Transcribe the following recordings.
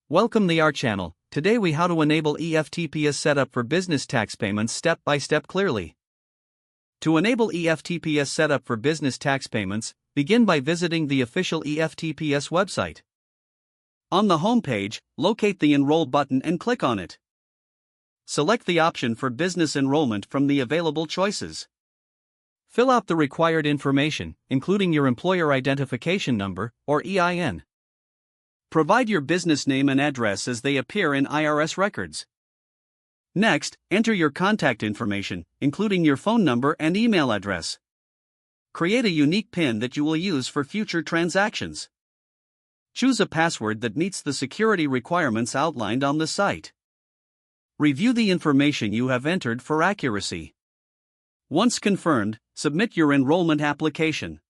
Welcome to our channel. Today we how to enable EFTPS setup for business tax payments step by step clearly. To enable EFTPS setup for business tax payments, begin by visiting the official EFTPS website. On the home page, locate the Enroll button and click on it. Select the option for business enrollment from the available choices. Fill out the required information, including your employer identification number, or EIN. Provide your business name and address as they appear in IRS records. Next, enter your contact information, including your phone number and email address. Create a unique PIN that you will use for future transactions. Choose a password that meets the security requirements outlined on the site. Review the information you have entered for accuracy. Once confirmed, submit your enrollment application.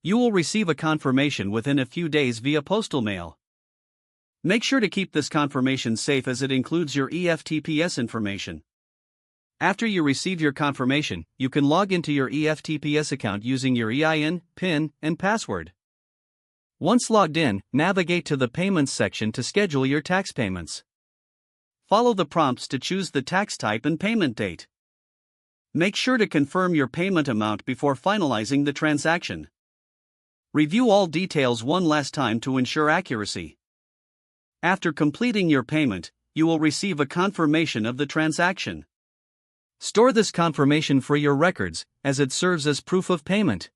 You will receive a confirmation within a few days via postal mail. Make sure to keep this confirmation safe as it includes your EFTPS information. After you receive your confirmation, you can log into your EFTPS account using your EIN, PIN, and password. Once logged in, navigate to the Payments section to schedule your tax payments. Follow the prompts to choose the tax type and payment date. Make sure to confirm your payment amount before finalizing the transaction. Review all details one last time to ensure accuracy. After completing your payment, you will receive a confirmation of the transaction. Store this confirmation for your records, as it serves as proof of payment.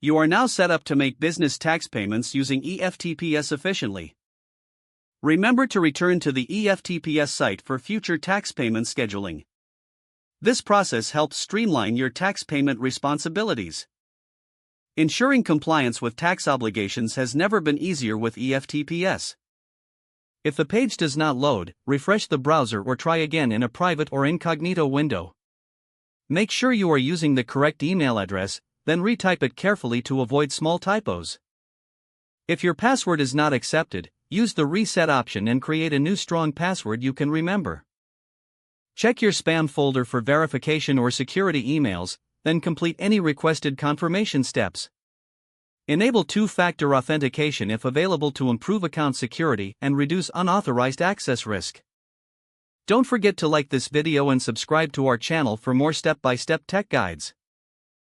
You are now set up to make business tax payments using EFTPS efficiently. Remember to return to the EFTPS site for future tax payment scheduling. This process helps streamline your tax payment responsibilities. Ensuring compliance with tax obligations has never been easier with EFTPS. If the page does not load, refresh the browser or try again in a private or incognito window. Make sure you are using the correct email address, then retype it carefully to avoid small typos. If your password is not accepted, use the reset option and create a new strong password you can remember. Check your spam folder for verification or security emails, then complete any requested confirmation steps. Enable two-factor authentication if available to improve account security and reduce unauthorized access risk. Don't forget to like this video and subscribe to our channel for more step-by-step tech guides.